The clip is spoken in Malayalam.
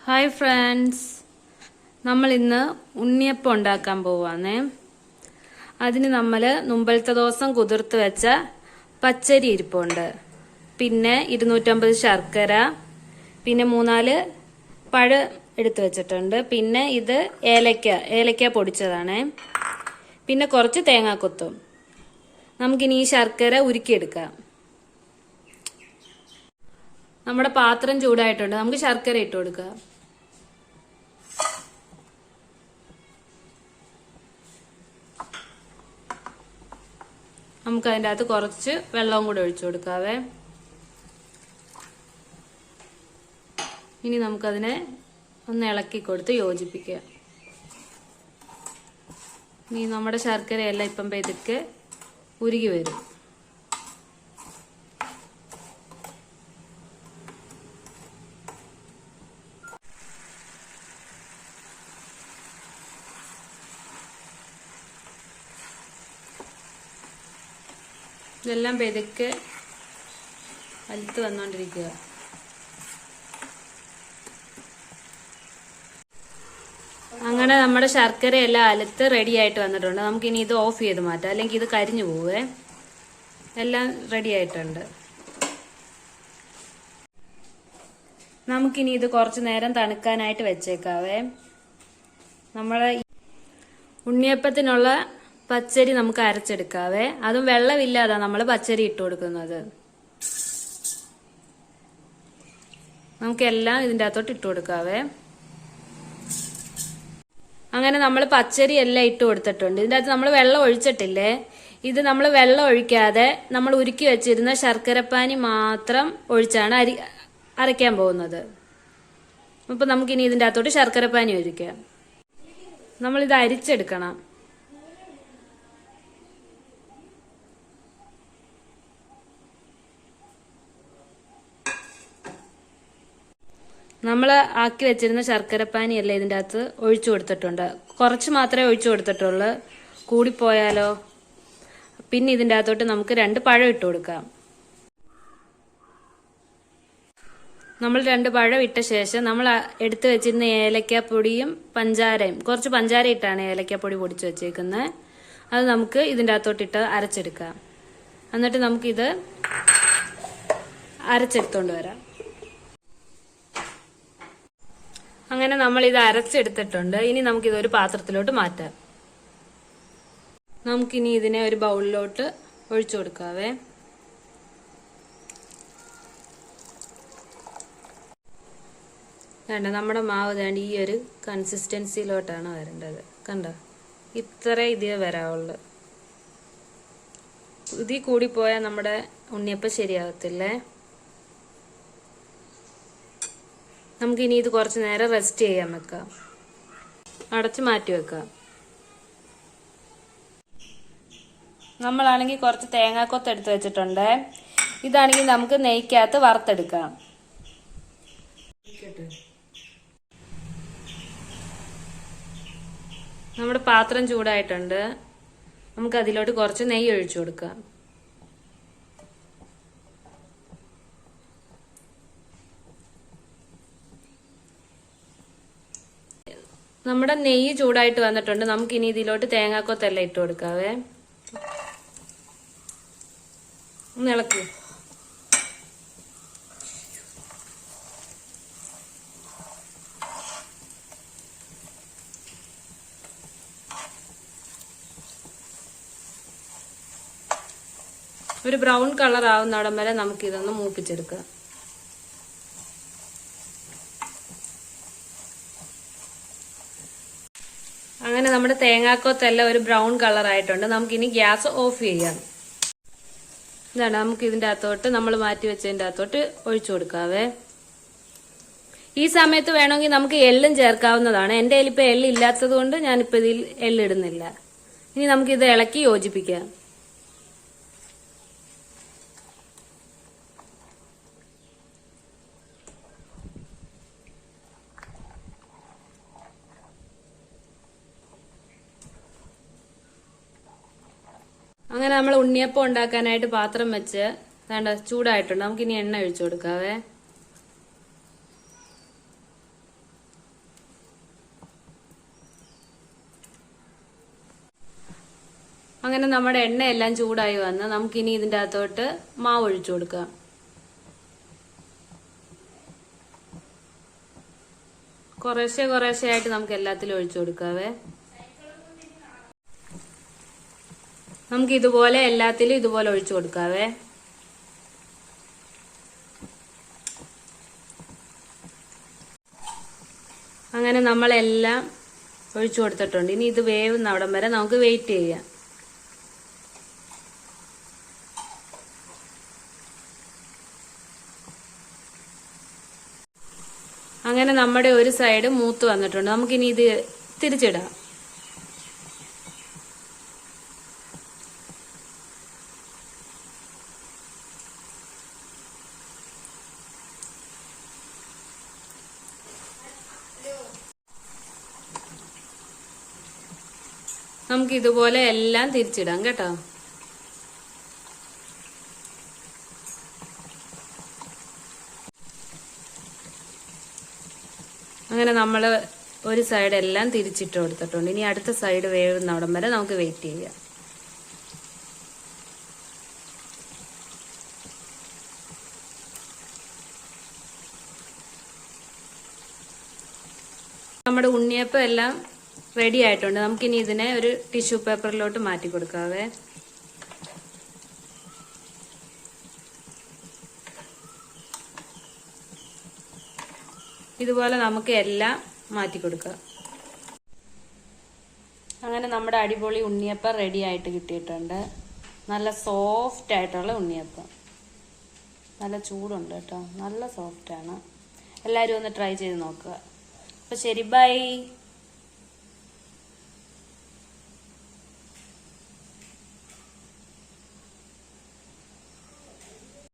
ഹായ് ഫ്രണ്ട്സ്, നമ്മൾ ഇന്ന് ഉണ്ണിയപ്പം ഉണ്ടാക്കാൻ പോവാന്നേ. അതിന് നമ്മൾ മുമ്പലത്തെ ദിവസം കുതിർത്ത് വെച്ച പച്ചരി ഇരിപ്പുണ്ട്, പിന്നെ 250 ശർക്കര, പിന്നെ 3-4 പഴം എടുത്തു വെച്ചിട്ടുണ്ട്, പിന്നെ ഇത് ഏലക്ക പൊടിച്ചതാണേ, പിന്നെ കുറച്ച് തേങ്ങാക്കൊത്തും. നമുക്കിനി ഈ ശർക്കര ഉരുക്കിയെടുക്കാം. നമ്മുടെ പാത്രം ചൂടായിട്ടുണ്ട്, നമുക്ക് ശർക്കര ഇട്ട് കൊടുക്കാം. നമുക്ക് അതിൻ്റെ അകത്ത് കുറച്ച് വെള്ളവും കൂടെ ഒഴിച്ചു കൊടുക്കാവേ. ഇനി നമുക്കതിനെ ഒന്ന് ഇളക്കി കൊടുത്ത് യോജിപ്പിക്കാം. ഇനി നമ്മുടെ ശർക്കരയെല്ലാം ഇപ്പം പെതുക്കെ ഉരുകി വരും. ഇതെല്ലാം പെതുക്കെ അലുത്ത് വന്നുകൊണ്ടിരിക്കുക. അങ്ങനെ നമ്മുടെ ശർക്കരയെല്ലാം അലുത്ത് റെഡി ആയിട്ട് വന്നിട്ടുണ്ട്. നമുക്കിനി ഇത് ഓഫ് ചെയ്ത് മാറ്റാം, അല്ലെങ്കിൽ ഇത് കരിഞ്ഞു പോവേ. എല്ലാം റെഡി ആയിട്ടുണ്ട്. നമുക്കിനി ഇത് കുറച്ചു നേരം തണുക്കാനായിട്ട് വെച്ചേക്കാവേ. നമ്മളെ ഉണ്ണിയപ്പത്തിനുള്ള പച്ചരി നമുക്ക് അരച്ചെടുക്കാവേ. അതും വെള്ളമില്ലാതെ നമ്മൾ പച്ചരി ഇട്ട് കൊടുക്കുന്നത്. നമുക്കെല്ലാം ഇതിൻ്റെ അകത്തോട്ട് ഇട്ട് കൊടുക്കാവേ. അങ്ങനെ നമ്മൾ പച്ചരി എല്ലാം ഇട്ട് കൊടുത്തിട്ടുണ്ട്. ഇതിൻ്റെ അകത്ത് നമ്മൾ വെള്ളം ഒഴിച്ചിട്ടില്ലേ. ഇത് നമ്മൾ വെള്ളം ഒഴിക്കാതെ നമ്മൾ ഉരുക്കി വെച്ചിരുന്ന ശർക്കരപ്പാനി മാത്രം ഒഴിച്ചാണ് അരയ്ക്കാൻ പോകുന്നത്. അപ്പൊ നമുക്കിനി ഇതിൻ്റെ അകത്തോട്ട് ശർക്കരപ്പാനി ഒഴിക്കാം. നമ്മളിത് അരിച്ചെടുക്കണം. നമ്മൾ ആക്കി വെച്ചിരുന്ന ശർക്കരപ്പാനി അല്ലേ ഇതിൻ്റെ അകത്ത് ഒഴിച്ചു കൊടുത്തിട്ടുണ്ട്. കുറച്ച് മാത്രമേ ഒഴിച്ചു കൊടുത്തിട്ടുള്ളൂ, കൂടിപ്പോയാലോ. പിന്നെ ഇതിൻ്റെ അകത്തോട്ട് നമുക്ക് 2 പഴം ഇട്ട് കൊടുക്കാം. നമ്മൾ 2 പഴം ഇട്ട ശേഷം നമ്മൾ എടുത്തു വെച്ചിരുന്ന ഏലക്കാപ്പൊടിയും പഞ്ചാരയും, കുറച്ച് പഞ്ചാര ഇട്ടാണ് ഏലക്കാപ്പൊടി പൊടിച്ച് വെച്ചേക്കുന്നത്. അത് നമുക്ക് ഇതിൻ്റെ അകത്തോട്ടിട്ട് അരച്ചെടുക്കാം. എന്നിട്ട് നമുക്കിത് അരച്ചെടുത്തോണ്ട് വരാം. അങ്ങനെ നമ്മൾ ഇത് അരച്ചെടുത്തിട്ടുണ്ട്. ഇനി നമുക്കിതൊരു പാത്രത്തിലോട്ട് മാറ്റാം. നമുക്കിനി ഇതിനെ ഒരു ബൗളിലോട്ട് ഒഴിച്ചു കൊടുക്കാവേ. വേണ്ട, നമ്മുടെ മാവ് വേണ്ട ഈ ഒരു കൺസിസ്റ്റൻസിയിലോട്ടാണ് വരേണ്ടത്. കണ്ടോ, ഇത്ര ഇതേ വരാവുള്ളൂ. ഇതിൽ കൂടിപ്പോയാൽ നമ്മുടെ ഉണ്ണിയപ്പം ശരിയാകത്തില്ലേ. നമുക്കിനി ഇത് കുറച്ച് നേരം റെസ്റ്റ് ചെയ്യാൻ വെക്കാം. അടച്ച് മാറ്റി വെക്കാം. നമ്മളാണെങ്കിൽ കുറച്ച് തേങ്ങാക്കൊത്ത് എടുത്ത് വെച്ചിട്ടുണ്ട്. ഇതാണെങ്കിൽ നമുക്ക് നെയ്ക്കകത്ത് വറുത്തെടുക്കാം. നമ്മുടെ പാത്രം ചൂടായിട്ടുണ്ട്. നമുക്ക് അതിലോട്ട് കുറച്ച് നെയ്യ് ഒഴിച്ചു കൊടുക്കാം. നമ്മുടെ നെയ്യ് ചൂടായിട്ട് വന്നിട്ടുണ്ട്. നമുക്കിനി ഇതിലോട്ട് തേങ്ങാക്കൊത്തെല്ലാം ഇട്ട് കൊടുക്കാവേ. ഒന്ന് ഇളക്കി. ഒരു ബ്രൗൺ കളർ ആവുന്നിടം വരെ നമുക്കിതൊന്ന് മൂപ്പിച്ചെടുക്കാം. അങ്ങനെ നമ്മുടെ തേങ്ങാക്കൊത്തെല്ലാം ഒരു ബ്രൗൺ കളർ ആയിട്ടുണ്ട്. നമുക്കിനി ഗ്യാസ് ഓഫ് ചെയ്യാം. ഇതാണ്, നമുക്ക് ഇതിൻ്റെ അകത്തോട്ട് നമ്മൾ മാറ്റി വെച്ചതിൻ്റെ അകത്തോട്ട് ഒഴിച്ചു കൊടുക്കാവേ. ഈ സമയത്ത് വേണമെങ്കിൽ നമുക്ക് എള്ളും ചേർക്കാവുന്നതാണ്. എൻ്റെ കയ്യിൽ ഇപ്പം എള്ള് ഇല്ലാത്തത് കൊണ്ട് ഞാനിപ്പോൾ ഇതിൽ എള്ളിടുന്നില്ല. ഇനി നമുക്കിത് ഇളക്കി യോജിപ്പിക്കാം. അങ്ങനെ നമ്മൾ ഉണ്ണിയപ്പം ഉണ്ടാക്കാനായിട്ട് പാത്രം വെച്ച് വേണ്ട ചൂടായിട്ടുണ്ട്. നമുക്കിനി എണ്ണ ഒഴിച്ചു കൊടുക്കാവേ. അങ്ങനെ നമ്മുടെ എണ്ണയെല്ലാം ചൂടായി വന്ന് നമുക്കിനി ഇതിന്റെ അകത്തോട്ട് മാവ് ഒഴിച്ചു കൊടുക്കാം. കുറേശ്ശെ കുറേശ്ശെ ആയിട്ട് നമുക്ക് എല്ലാത്തിലും ഒഴിച്ചു കൊടുക്കാവേ. നമുക്ക് ഇതുപോലെ എല്ലാത്തിലും ഇതുപോലെ ഒഴിച്ചു കൊടുക്കാവേ. അങ്ങനെ നമ്മളെല്ലാം ഒഴിച്ചു കൊടുത്തിട്ടുണ്ട്. ഇനി ഇത് വേവുന്ന അവിടം വരെ നമുക്ക് വെയിറ്റ് ചെയ്യാം. അങ്ങനെ നമ്മുടെ ഒരു സൈഡ് മൂത്ത് വന്നിട്ടുണ്ട്. നമുക്കിനി ഇത് തിരിച്ചിടാം. നമുക്ക് ഇതുപോലെ എല്ലാം തിരിച്ചിടാം കേട്ടോ. അങ്ങനെ നമ്മൾ ഒരു സൈഡ് എല്ലാം തിരിച്ചിട്ട് കൊടുത്തിട്ടുണ്ട്. ഇനി അടുത്ത സൈഡ് വേവുന്ന അവിടം വരെ നമുക്ക് വെയിറ്റ് ചെയ്യാം. നമ്മുടെ ഉണ്ണിയപ്പം എല്ലാം റെഡി ആയിട്ടുണ്ട്. നമുക്കിനി ഇതിനെ ഒരു ടിഷ്യൂ പേപ്പറിലോട്ട് മാറ്റി കൊടുക്കാവേ. ഇതുപോലെ നമുക്ക് എല്ലാം മാറ്റി കൊടുക്കാം. അങ്ങനെ നമ്മുടെ അടിപൊളി ഉണ്ണിയപ്പം റെഡി ആയിട്ട് കിട്ടിയിട്ടുണ്ട്. നല്ല സോഫ്റ്റ് ആയിട്ടുള്ള ഉണ്ണിയപ്പം. നല്ല ചൂടുണ്ട് കേട്ടോ, നല്ല സോഫ്റ്റാണ്. എല്ലാവരും ഒന്ന് ട്രൈ ചെയ്ത് നോക്കുക. അപ്പോൾ ശരി, ബൈ.